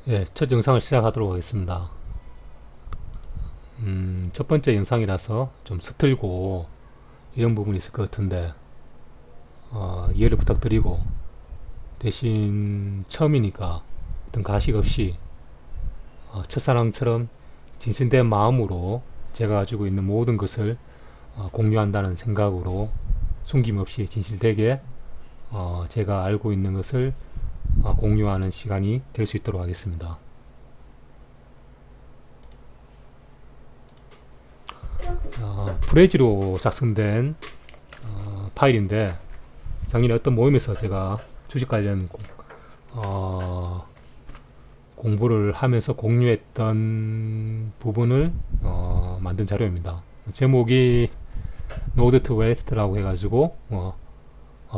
예, 첫 영상을 시작하도록 하겠습니다. 첫 번째 영상이라서 좀 서툴고 이런 부분이 있을 것 같은데 이해를 부탁드리고, 대신 처음이니까 어떤 가식 없이 첫사랑처럼 진실된 마음으로 제가 가지고 있는 모든 것을 공유한다는 생각으로 숨김없이 진실되게 제가 알고 있는 것을 공유하는 시간이 될 수 있도록 하겠습니다. 브레지로 작성된 파일인데, 작년에 어떤 모임에서 제가 주식 관련 공부를 하면서 공유했던 부분을 만든 자료입니다. 제목이 노드 투 웨스트라고 해가지고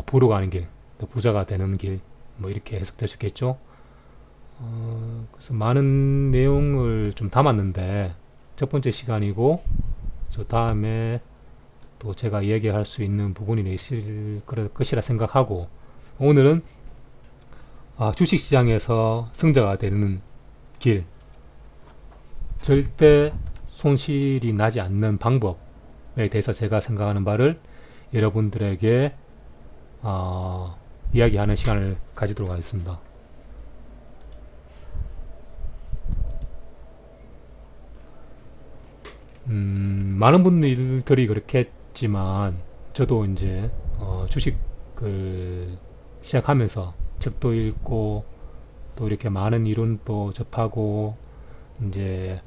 부로 가는 길, 또 부자가 되는 길, 뭐 이렇게 해석될 수 있겠죠. 그래서 많은 내용을 좀 담았는데, 첫 번째 시간이고 저 다음에 또 제가 이야기할 수 있는 부분이 있을 것이라 생각하고, 오늘은 주식시장에서 승자가 되는 길, 절대 손실이 나지 않는 방법에 대해서 제가 생각하는 바를 여러분들에게 이야기하는 시간을 가지도록 하겠습니다. 많은 분들이 그렇겠지만 저도 이제 주식을 시작하면서 책도 읽고 또 이렇게 많은 이론도 접하고 이제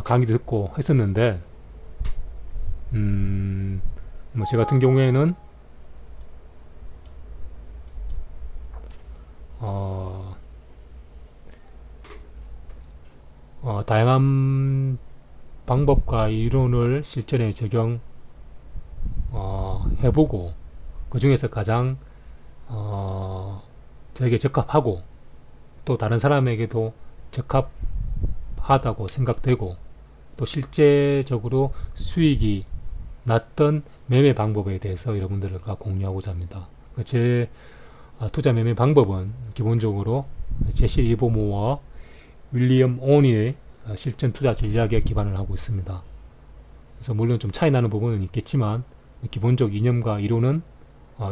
강의도 듣고 했었는데, 뭐 제 같은 경우에는 다양한 방법과 이론을 실전에 적용 해보고, 그 중에서 가장 저에게 적합하고 또 다른 사람에게도 적합하다고 생각되고 또 실제적으로 수익이 났던 매매 방법에 대해서 여러분들과 공유하고자 합니다. 제 투자 매매 방법은 기본적으로 제시 리버모어와 윌리엄 오니의 실전 투자 전략에 기반을 하고 있습니다. 그래서 물론 좀 차이 나는 부분은 있겠지만 기본적 이념과 이론은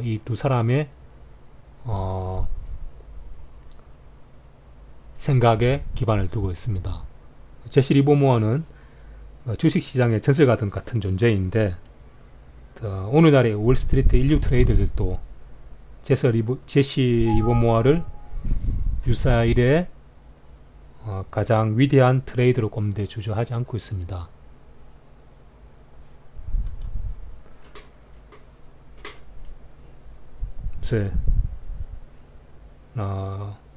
이 두 사람의 생각에 기반을 두고 있습니다. 제시 리버모어는 주식시장의 전설가든 같은 존재인데, 오늘날의 월스트리트 인류 트레이더들도 제시 리버모어를 유사 일의 가장 위대한 트레이더로 꼽는데 주저하지 않고 있습니다.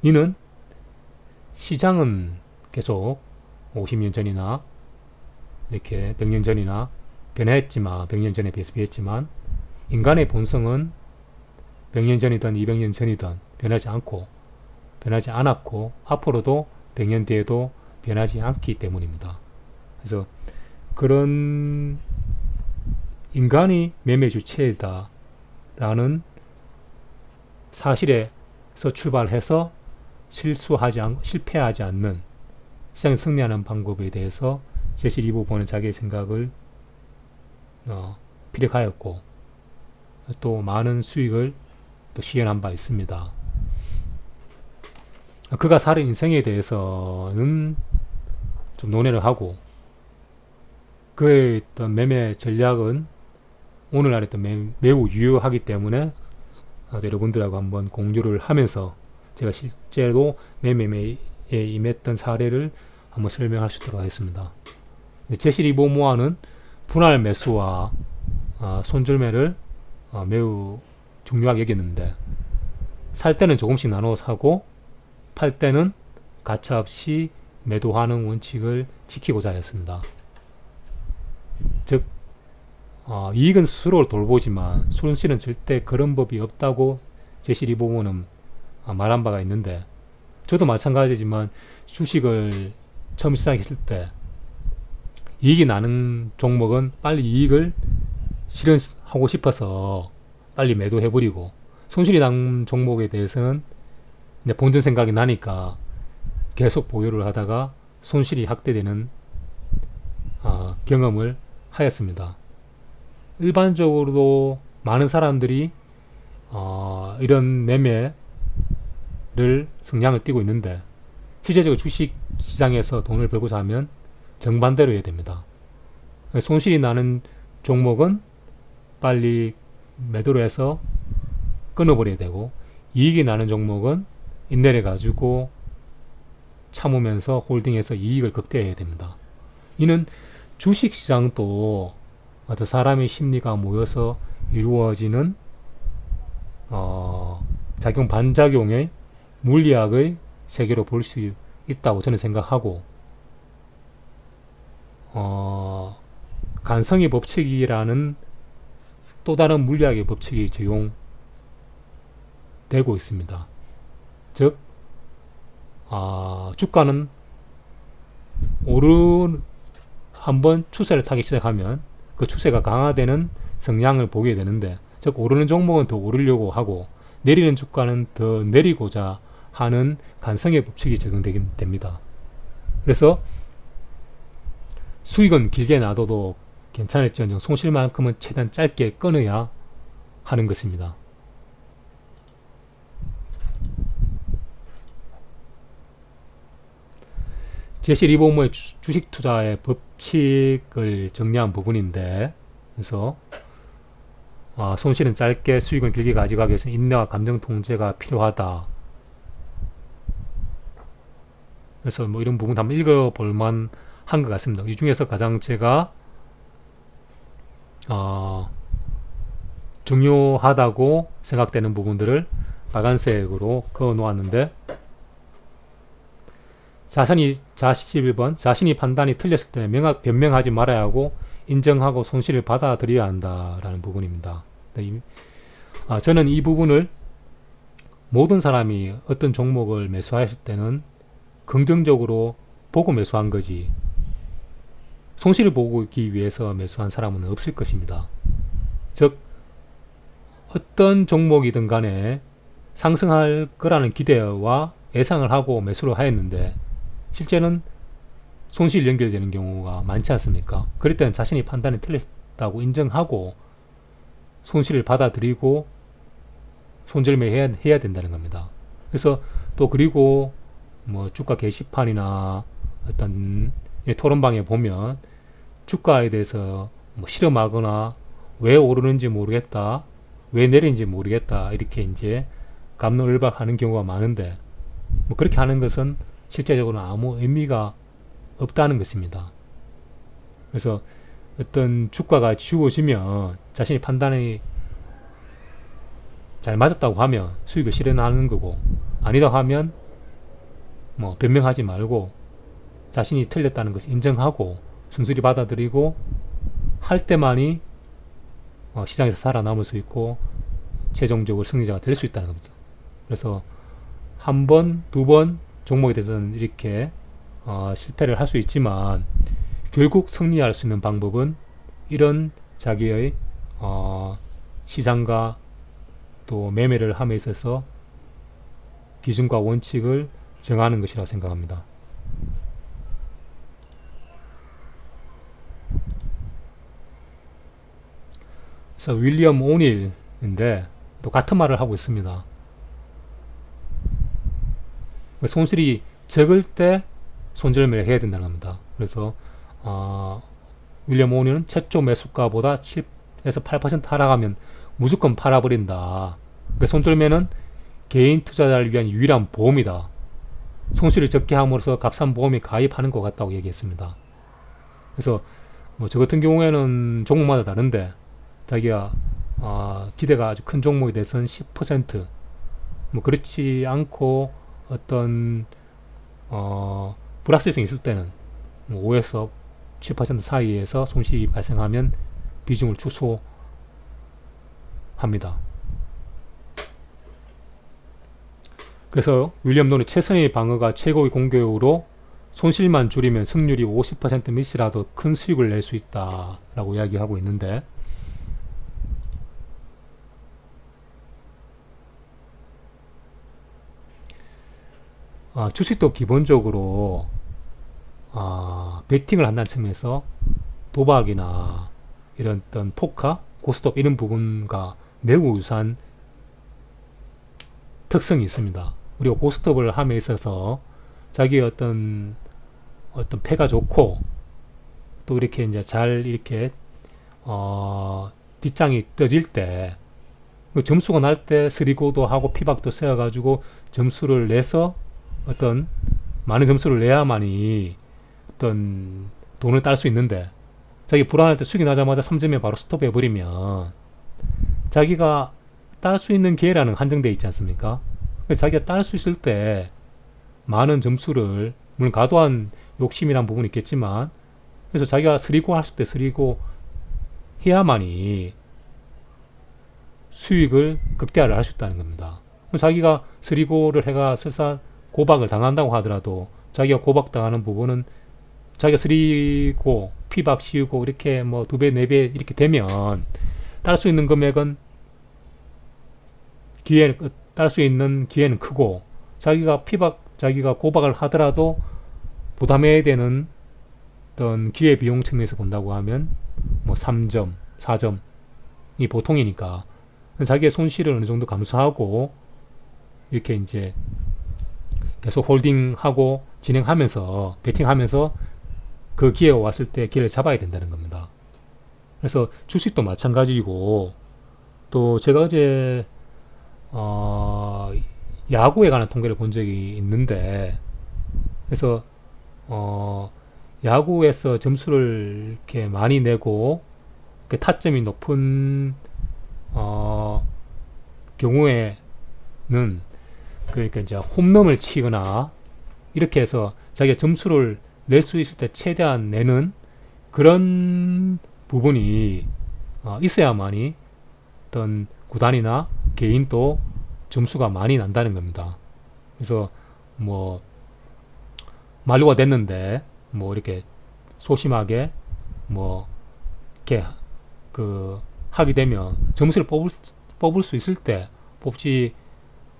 이는 시장은 계속 50년 전이나 이렇게 100년 전이나 변했지만, 100년 전에 비했지만 인간의 본성은 100년 전이든 200년 전이든 변하지 않았고 앞으로도 100년 뒤에도 변하지 않기 때문입니다. 그래서 그런 인간이 매매 주체이다 라는 사실에서 출발해서 실패하지 않는 시장에 승리하는 방법에 대해서 제시 리버모어는 자기의 생각을 피력하였고 또 많은 수익을 또 시현한 바 있습니다. 그가 살은 인생에 대해서는 좀 논의를 하고, 그의 어떤 매매 전략은 오늘날에 또 매우 유효하기 때문에 여러분들하고 한번 공유를 하면서 제가 실제로 매매에 임했던 사례를 한번 설명할 수 있도록 하겠습니다. 제시 리버모어는 분할 매수와 손절매를 매우 중요하게 여겼는데, 살 때는 조금씩 나눠 사고 팔 때는 가차없이 매도하는 원칙을 지키고자 했습니다. 즉 이익은 스스로 돌보지만 손실은 절대 그런 법이 없다고 제시 리버모어는 말한 바가 있는데, 저도 마찬가지지만 주식을 처음 시작했을 때 이익이 나는 종목은 빨리 이익을 실현하고 싶어서 빨리 매도해버리고, 손실이 난 종목에 대해서는 이제 본전 생각이 나니까 계속 보유를 하다가 손실이 확대되는 경험을 하였습니다. 일반적으로도 많은 사람들이 이런 매매를 성향을 띠고 있는데, 실제적으로 주식 시장에서 돈을 벌고자 하면 정반대로 해야 됩니다. 손실이 나는 종목은 빨리 매도를 해서 끊어버려야 되고, 이익이 나는 종목은 인내를 가지고 참으면서 홀딩해서 이익을 극대화해야 됩니다. 이는 주식시장도 어떤 사람의 심리가 모여서 이루어지는 작용 반작용의 물리학의 세계로 볼 수 있다고 저는 생각하고, 간성의 법칙이라는 또 다른 물리학의 법칙이 적용되고 있습니다. 즉 주가는 한번 추세를 타기 시작하면 그 추세가 강화되는 성향을 보게 되는데, 즉 오르는 종목은 더 오르려고 하고 내리는 주가는 더 내리고자 하는 간성의 법칙이 적용됩니다. 그래서 수익은 길게 놔둬도 괜찮을지언정 손실만큼은 최대한 짧게 끊어야 하는 것입니다. 제12본모의 주식 투자의 법칙을 정리한 부분인데, 그래서 손실은 짧게 수익은 길게 가져가기 위해서 인내와 감정 통제가 필요하다. 그래서 뭐 이런 부분 한번 읽어볼 만한 것 같습니다. 이 중에서 가장 제가 중요하다고 생각되는 부분들을 빨간색으로 그어 놓았는데, 11번 자신이 판단이 틀렸을 때 변명하지 말아야 하고 인정하고 손실을 받아들여야 한다라는 부분입니다. 저는 이 부분을 모든 사람이 어떤 종목을 매수하였을 때는 긍정적으로 보고 매수한 거지, 손실을 보기 위해서 매수한 사람은 없을 것입니다. 즉 어떤 종목이든 간에 상승할 거라는 기대와 예상을 하고 매수를 하였는데 실제는 손실 연결되는 경우가 많지 않습니까? 그럴 때는 자신이 판단이 틀렸다고 인정하고 손실을 받아들이고 손절매해야 된다는 겁니다. 그래서 또 그리고 뭐 주가 게시판이나 어떤 토론방에 보면 주가에 대해서 뭐 실험하거나 왜 오르는지 모르겠다, 왜 내리는지 모르겠다, 이렇게 이제 갑론을박하는 경우가 많은데, 뭐 그렇게 하는 것은 실제적으로는 아무 의미가 없다는 것입니다. 그래서 어떤 주가가 주어지면 자신이 판단이 잘 맞았다고 하면 수익을 실현하는 거고, 아니다 하면 뭐 변명하지 말고 자신이 틀렸다는 것을 인정하고 순수히 받아들이고 할 때만이 시장에서 살아남을 수 있고 최종적으로 승리자가 될 수 있다는 겁니다. 그래서 한 번, 두 번 종목에 대해서는 이렇게 실패를 할 수 있지만 결국 승리할 수 있는 방법은 이런 자기의 시장과 또 매매를 함에 있어서 기준과 원칙을 정하는 것이라고 생각합니다. 그래서 윌리엄 오닐인데 또 같은 말을 하고 있습니다. 손실이 적을 때 손절매를 해야 된다는 겁니다. 그래서 윌리엄 오닐은 최초 매수가보다 7에서 8% 하락하면 무조건 팔아버린다. 그러니까 손절매는 개인 투자자를 위한 유일한 보험이다. 손실을 적게 함으로써 값싼 보험에 가입하는 것 같다고 얘기했습니다. 그래서 뭐 저 같은 경우에는 종목마다 다른데 자기가 기대가 아주 큰 종목에 대해서는 10%, 뭐 그렇지 않고 어떤 불확실성이 있을 때는 5에서 7% 사이에서 손실이 발생하면 비중을 축소합니다. 그래서 윌리엄 논의 최선의 방어가 최고의 공격으로 손실만 줄이면 승률이 50% 밑이라도 큰 수익을 낼 수 있다 라고 이야기하고 있는데, 주식도 기본적으로 베팅을 한다는 측면에서 도박이나 이런 어떤 포카, 고스톱 이런 부분과 매우 유사한 특성이 있습니다. 우리가 고스톱을 함에 있어서 자기의 어떤 패가 좋고 또 이렇게 이제 잘 이렇게 뒷장이 떠질 때 점수가 날 때 스리고도 하고 피박도 세워가지고 점수를 내서 어떤 많은 점수를 내야만이 어떤 돈을 딸 수 있는데 자기 불안할 때 수익이 나자마자 3점에 바로 스톱해버리면 자기가 딸 수 있는 기회라는 한정되어 있지 않습니까? 자기가 딸 수 있을 때 많은 점수를 물론 과도한 욕심이란 부분이 있겠지만 그래서 자기가 스리고 할 때 스리고 해야만이 수익을 극대화를 할 수 있다는 겁니다. 자기가 스리고를 해가 설사 고박을 당한다고 하더라도 자기가 고박당하는 부분은 자기가 스리고 피박 씌우고 이렇게 뭐 2배 4배 이렇게 되면 딸 수 있는 금액은 딸 수 있는 기회는 크고 자기가 고박을 하더라도 부담해야 되는 어떤 기회 비용 측면에서 본다고 하면 뭐 3점 4점이 보통이니까 자기의 손실을 어느 정도 감수하고 이렇게 이제 계속 홀딩하고 진행하면서 베팅하면서 그 기회가 왔을 때 기회를 잡아야 된다는 겁니다. 그래서 주식도 마찬가지고 또 제가 어제 야구에 관한 통계를 본 적이 있는데 그래서 야구에서 점수를 이렇게 많이 내고 이렇게 타점이 높은 경우에는 그러니까 이제 홈런을 치거나 이렇게 해서 자기가 점수를 낼 수 있을 때 최대한 내는 그런 부분이 있어야만이 어떤 구단이나 개인도 점수가 많이 난다는 겁니다. 그래서 뭐 만료가 됐는데 뭐 이렇게 소심하게 뭐 이렇게 하게 되면 점수를 뽑을 수 있을 때 뽑지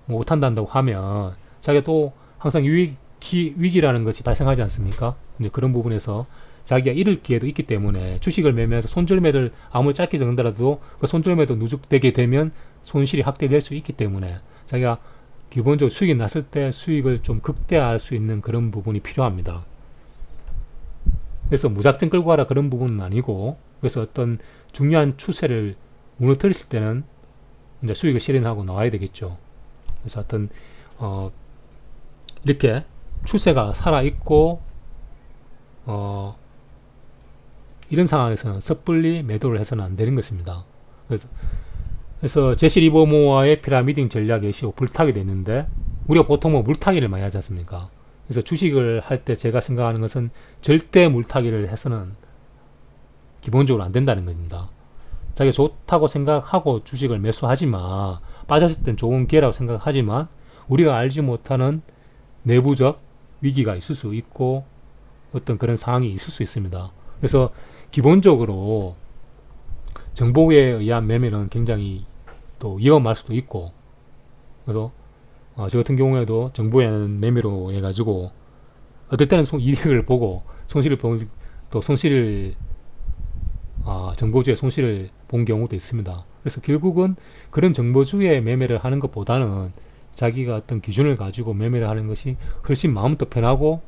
못한다고 하면 자기가 또 항상 위기라는 것이 발생하지 않습니까? 이제 그런 부분에서 자기가 잃을 기회도 있기 때문에 주식을 매매해서 손절매를 아무리 짧게 정더라도 그 손절매도 누적되게 되면 손실이 확대될 수 있기 때문에 자기가 기본적으로 수익이 났을 때 수익을 좀 극대화할 수 있는 그런 부분이 필요합니다. 그래서 무작정 끌고 가라 그런 부분은 아니고 그래서 어떤 중요한 추세를 무너뜨렸을 때는 이제 수익을 실현하고 나와야 되겠죠. 그래서 어떤 이렇게 추세가 살아있고 이런 상황에서는 섣불리 매도를 해서는 안 되는 것입니다. 그래서 제시 리버모어의 피라미딩 전략의 시로 불타게 됐는데 우리가 보통 뭐 물타기를 많이 하지 않습니까? 그래서 주식을 할 때 제가 생각하는 것은 절대 물타기를 해서는 기본적으로 안 된다는 겁니다. 자기가 좋다고 생각하고 주식을 매수하지만 빠졌을 땐 좋은 기회라고 생각하지만 우리가 알지 못하는 내부적 위기가 있을 수 있고 어떤 그런 상황이 있을 수 있습니다. 그래서 기본적으로 정보에 의한 매매는 굉장히 또 위험할 수도 있고 그래서 저 같은 경우에도 정보에 의한 매매로 해가지고 어떨 때는 이익을 보고 손실을 보고 또 손실을 정보주의 손실을 본 경우도 있습니다. 그래서 결국은 그런 정보주의 매매를 하는 것보다는 자기가 어떤 기준을 가지고 매매를 하는 것이 훨씬 마음도 편하고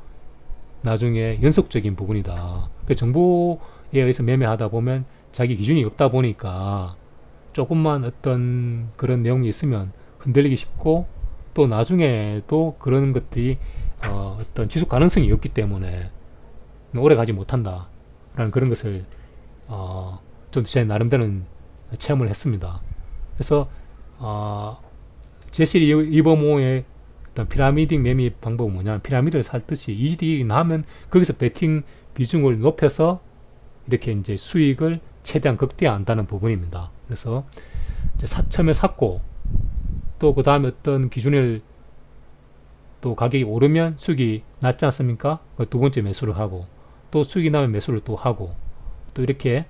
나중에 연속적인 부분이다. 그래서 정보에 의해서 매매하다 보면 자기 기준이 없다 보니까 조금만 어떤 그런 내용이 있으면 흔들리기 쉽고 또 나중에도 그런 것들이 어떤 지속 가능성이 없기 때문에 오래 가지 못한다 라는 그런 것을 좀 제 나름대로는 체험을 했습니다. 그래서 제시 리버모어의 어떤 피라미딩 매매 방법은 뭐냐면 피라미드를 살듯이 이익이 나면 거기서 베팅 비중을 높여서 이렇게 이제 수익을 최대한 극대화한다는 부분입니다. 그래서 이제 처음에 샀고 또 그 다음에 어떤 기준을 또 가격이 오르면 수익이 낮지 않습니까? 두 번째 매수를 하고 또 수익이 나면 매수를 또 하고 또 이렇게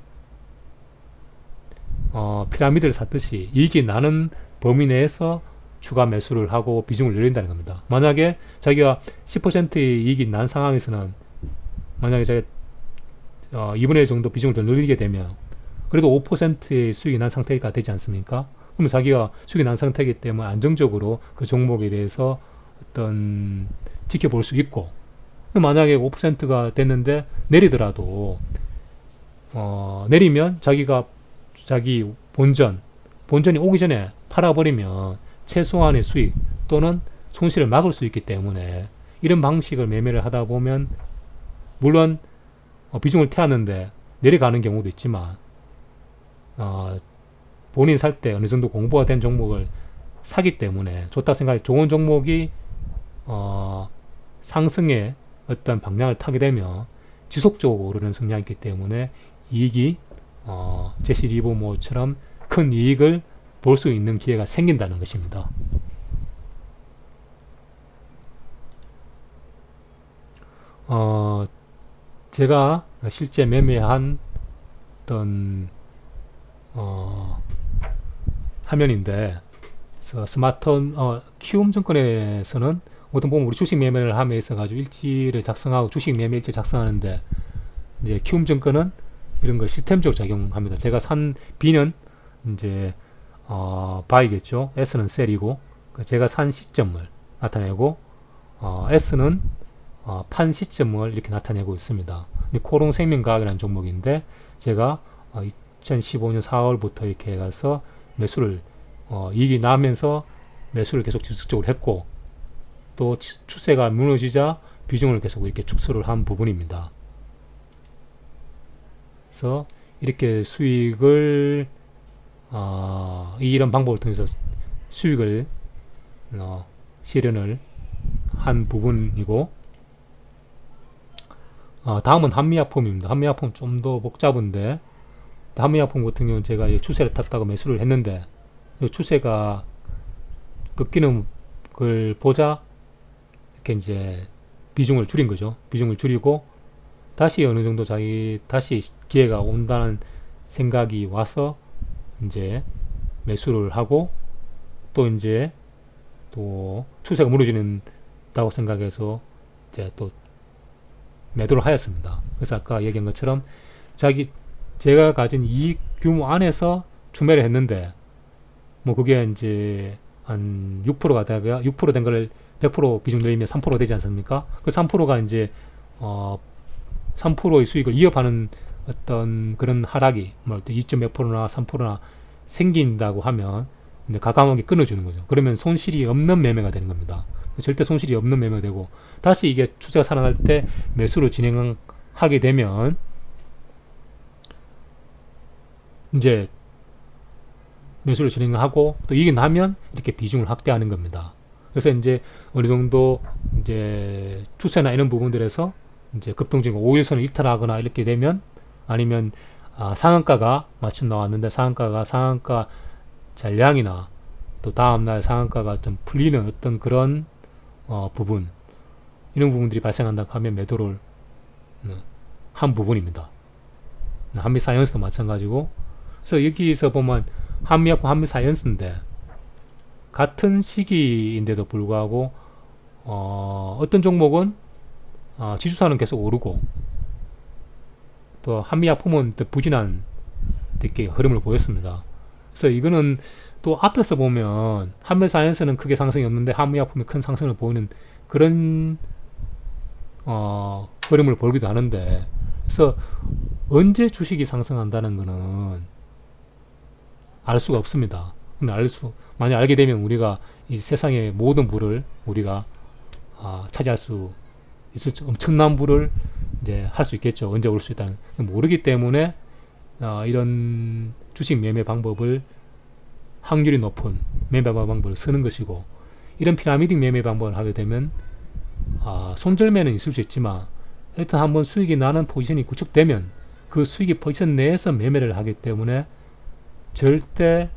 피라미드를 샀듯이 이익이 나는 범위 내에서 추가 매수를 하고 비중을 늘린다는 겁니다. 만약에 자기가 10%의 이익이 난 상황에서는 만약에 자기가 2분의 1 정도 비중을 더 늘리게 되면 그래도 5%의 수익이 난 상태가 되지 않습니까? 그러면 자기가 수익이 난 상태이기 때문에 안정적으로 그 종목에 대해서 어떤 지켜볼 수 있고, 만약에 5%가 됐는데 내리더라도 내리면 자기 본전이 오기 전에 팔아버리면 최소한의 수익 또는 손실을 막을 수 있기 때문에 이런 방식을 매매를 하다 보면 물론 비중을 태웠는데 내려가는 경우도 있지만 본인 살 때 어느 정도 공부가 된 종목을 사기 때문에 좋다 생각해 좋은 종목이 상승의 어떤 방향을 타게 되면 지속적으로 오르는 성향이 있기 때문에 이익이 제시 리버모어처럼 큰 이익을 볼 수 있는 기회가 생긴다는 것입니다. 제가 실제 매매한 어떤 화면인데 스마트폰 키움증권에서는 보통 보면 우리 주식 매매를 함에 있어 가지고 일지를 작성하고 주식 매매 일지 작성하는데 이제 키움증권은 이런 거 시스템적으로 작용합니다. 제가 산 B는 이제 바이겠죠. S는 셀이고 제가 산 시점을 나타내고 S는 판 시점을 이렇게 나타내고 있습니다. 코롱생명과학이라는 종목인데 제가 2015년 4월부터 이렇게 해가서 매수를 이익이 나면서 매수를 계속 지속적으로 했고 또 추세가 무너지자 비중을 계속 이렇게 축소를 한 부분입니다. 그래서 이렇게 수익을 이런 방법을 통해서 수익을 실현을 한 부분이고 다음은 한미약품입니다. 한미약품 좀 더 복잡한데 한미약품 같은 경우는 제가 추세를 탔다가 매수를 했는데 추세가 꺾이는 걸 보자 이렇게 이제 비중을 줄인 거죠. 비중을 줄이고 다시 어느 정도 다시 기회가 온다는 생각이 와서 이제 매수를 하고 또 이제 또 추세가 무너진다고 생각해서 이제 또 매도를 하였습니다. 그래서 아까 얘기한 것처럼 제가 가진 이익 규모 안에서 추매를 했는데 뭐 그게 이제 한 6%가 되다가 6% 된 거를 100% 비중 늘리면 3% 되지 않습니까? 그 3%가 이제 3%의 수익을 이어가는 어떤 그런 하락이 뭐 2.몇 %나 3%나 생긴다고 하면 과감하게 끊어주는 거죠. 그러면 손실이 없는 매매가 되는 겁니다. 절대 손실이 없는 매매가 되고 다시 이게 추세가 살아날 때 매수를 진행하게 되면 이제 매수를 진행하고 또 이게 나면 이렇게 비중을 확대하는 겁니다. 그래서 이제 어느 정도 이제 추세나 이런 부분들에서 이제 급등적인 5일선을 이탈하거나 이렇게 되면 아니면 상한가가 마침 나왔는데 상한가 잔량이나 또 다음날 상한가가 좀 풀리는 어떤 그런 부분 이런 부분들이 발생한다고 하면 매도를 한 부분입니다. 한미사이언스도 마찬가지고 그래서 여기서 보면 한미약품 한미사이언스인데 같은 시기인데도 불구하고 어떤 종목은 지수사는 계속 오르고 또 한미약품은 또 부진한 되게 흐름을 보였습니다. 그래서 이거는 또 앞에서 보면 한미사이언스는 크게 상승이 없는데 한미약품이 큰 상승을 보이는 그런 흐름을 보이기도 하는데 그래서 언제 주식이 상승한다는 것은 알 수가 없습니다. 근데 만약 알게 되면 우리가 이 세상의 모든 부를 우리가 차지할 수 있을지 엄청난 부를 이제 할 수 있겠죠. 언제 올 수 있다는 모르기 때문에 이런 주식 매매 방법을 확률이 높은 매매 방법을 쓰는 것이고 이런 피라미드 매매 방법을 하게 되면 손절매는 있을 수 있지만 일단 한번 수익이 나는 포지션이 구축되면 그 수익이 포지션 내에서 매매를 하기 때문에 절대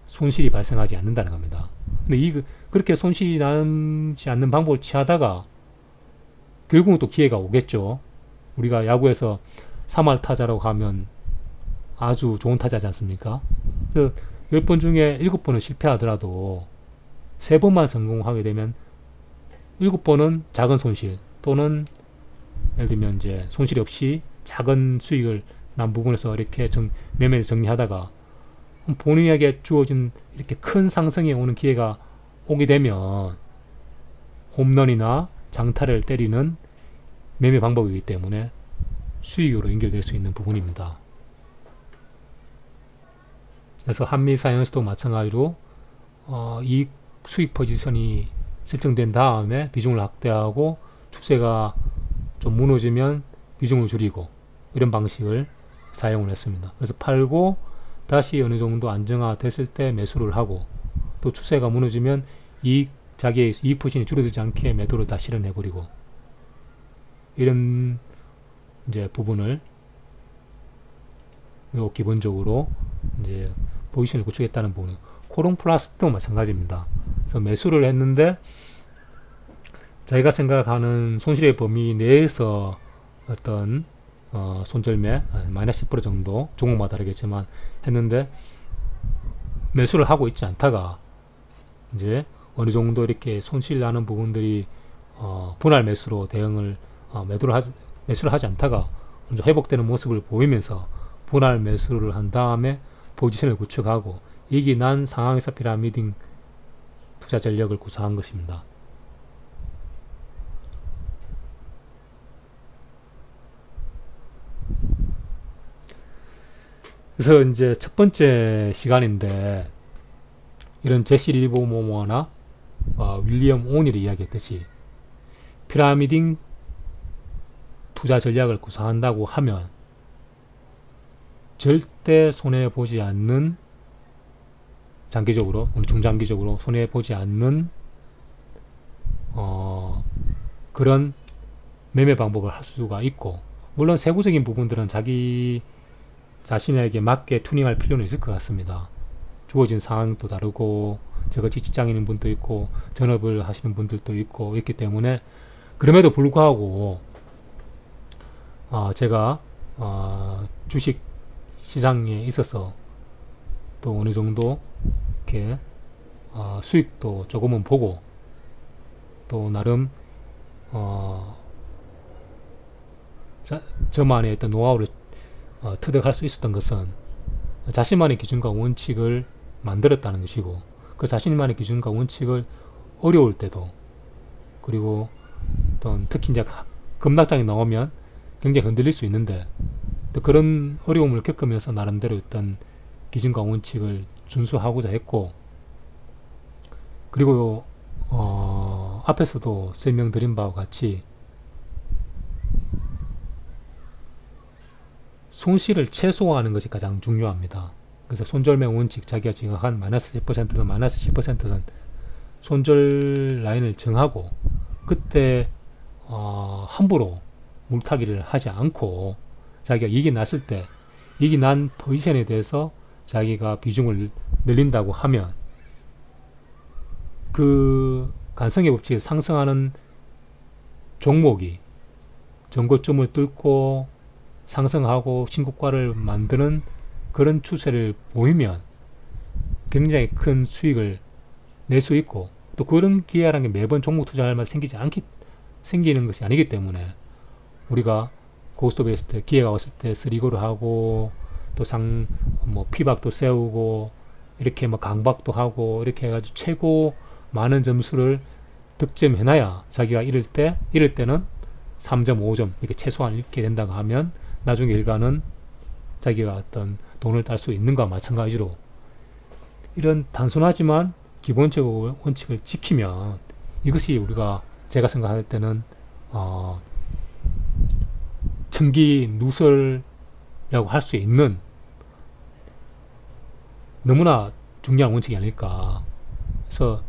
손실이 발생하지 않는다는 겁니다. 근데 그렇게 손실이 나지 않는 방법을 취하다가 결국은 또 기회가 오겠죠. 우리가 야구에서 3할 타자라고 하면 아주 좋은 타자지 않습니까? 10번 중에 7번은 실패하더라도 3번만 성공하게 되면 7번은 작은 손실 또는 예를 들면 이제 손실이 없이 작은 수익을 난 부분에서 이렇게 매매를 정리하다가 본인에게 주어진 이렇게 큰 상승이 오는 기회가 오게 되면 홈런이나 장타를 때리는 매매 방법이기 때문에 수익으로 연결될 수 있는 부분입니다. 그래서 한미사이언스도 마찬가지로 이 수익 포지션이 설정된 다음에 비중을 확대하고 추세가 좀 무너지면 비중을 줄이고 이런 방식을 사용을 했습니다. 그래서 팔고 다시 어느 정도 안정화됐을 때 매수를 하고 또 추세가 무너지면 자기의 이익 포지션이 줄어들지 않게 매도를 다 실현해버리고 이런 이제 부분을 기본적으로 이제 포지션을 구축했다는 부분. 코론 플러스도 마찬가지입니다. 그래서 매수를 했는데 자기가 생각하는 손실의 범위 내에서 어떤 손절매 마이너스 10% 정도 종목마다 다르겠지만 했는데 매수를 하고 있지 않다가 이제 어느 정도 이렇게 손실 나는 부분들이 분할 매수로 대응을 매수를 하지 않다가 먼저 회복되는 모습을 보이면서 분할 매수를 한 다음에 포지션을 구축하고 이익이 난 상황에서 피라미딩 투자 전략을 구사한 것입니다. 그래서 이제 첫 번째 시간인데 이런 제시 리버모어나 윌리엄 오닐이 이야기했듯이 피라미딩 투자 전략을 구사한다고 하면 절대 손해보지 않는 장기적으로 중장기적으로 손해보지 않는 그런 매매 방법을 할 수가 있고 물론 세부적인 부분들은 자기 자신에게 맞게 튜닝할 필요는 있을 것 같습니다. 주어진 상황도 다르고 저같이 직장인인 분도 있고 전업을 하시는 분들도 있고 있기 때문에 그럼에도 불구하고 제가 주식 시장에 있어서 또 어느 정도 이렇게 수익도 조금은 보고 또 나름 저만의 어떤 노하우를 터득할 수 있었던 것은 자신만의 기준과 원칙을 만들었다는 것이고 그 자신만의 기준과 원칙을 어려울 때도 그리고 어떤 특히 이제 급락장이 나오면 굉장히 흔들릴 수 있는데 또 그런 어려움을 겪으면서 나름대로 어떤 기준과 원칙을 준수하고자 했고 그리고 앞에서도 설명드린 바와 같이 손실을 최소화하는 것이 가장 중요합니다. 그래서 손절매 원칙 자기가 지각한 마이너스 10%든 마이너스 10%든 손절 라인을 정하고 그때 함부로 물타기를 하지 않고 자기가 이익이 났을 때 이익이 난 포지션에 대해서 자기가 비중을 늘린다고 하면 그 간성의 법칙에 상승하는 종목이 전고점을 뚫고 상승하고 신고가를 만드는 그런 추세를 보이면 굉장히 큰 수익을 낼 수 있고 또 그런 기회라는 게 매번 종목 투자할 만 생기는 것이 아니기 때문에 우리가 고스톱했을 때 기회가 왔을 때 쓰리고를 하고 또 피박도 세우고 이렇게 강박도 하고 이렇게 해가지고 최고 많은 점수를 득점해놔야 자기가 이럴 때는 3.5점 이렇게 최소한 잃게 된다고 하면 나중에 일가는 자기가 어떤 돈을 딸 수 있는 것과 마찬가지로 이런 단순하지만 기본적으로 원칙을 지키면 이것이 제가 생각할 때는 청기 누설이라고 할 수 있는 너무나 중요한 원칙이 아닐까. 그래서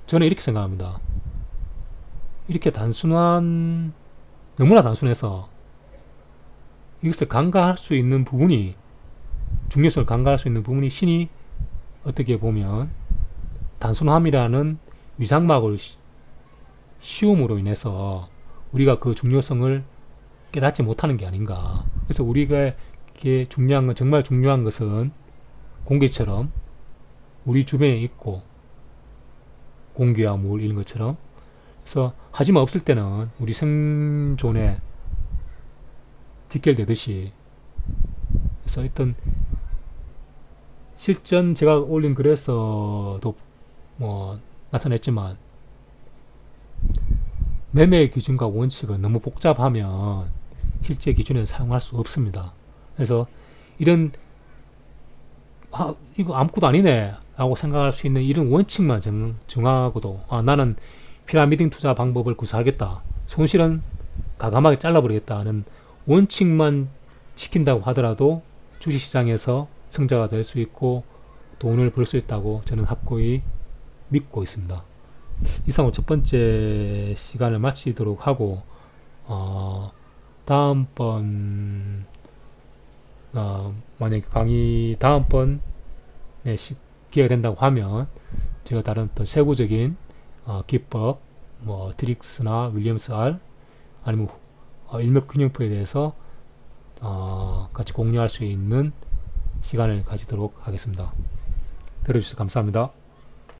저는 이렇게 생각합니다. 이렇게 너무나 단순해서 이것을 간과할 수 있는 부분이 중요성을 간과할 수 있는 부분이 신이 어떻게 보면 단순함이라는 위장막을 씌움으로 인해서 우리가 그 중요성을 깨닫지 못하는 게 아닌가. 그래서 우리가 정말 중요한 것은 공기처럼 우리 주변에 있고, 공기와 물 이런 것처럼. 그래서 하지만 없을 때는 우리 생존에 직결되듯이, 그래서 어떤 실전 제가 올린 글에서도 뭐 나타냈지만, 매매 기준과 원칙은 너무 복잡하면 실제 기준에 사용할 수 없습니다. 그래서 이런 이거 아무것도 아니네 라고 생각할 수 있는 이런 원칙만 정하고도, 나는 피라미딩 투자 방법을 구사하겠다, 손실은 가감하게 잘라버리겠다 하는 원칙만 지킨다고 하더라도 주식시장에서 성자가 될 수 있고 돈을 벌 수 있다고 저는 확고히 믿고 있습니다. 이상으로 첫 번째 시간을 마치도록 하고, 다음번 만약에 강의 다음번에 기회가 된다고 하면 제가 다른 또 세부적인 기법, 뭐 트릭스나 윌리엄스 R, 아니면 일맥균형표에 대해서 같이 공유할 수 있는 시간을 가지도록 하겠습니다. 들어주셔서 감사합니다.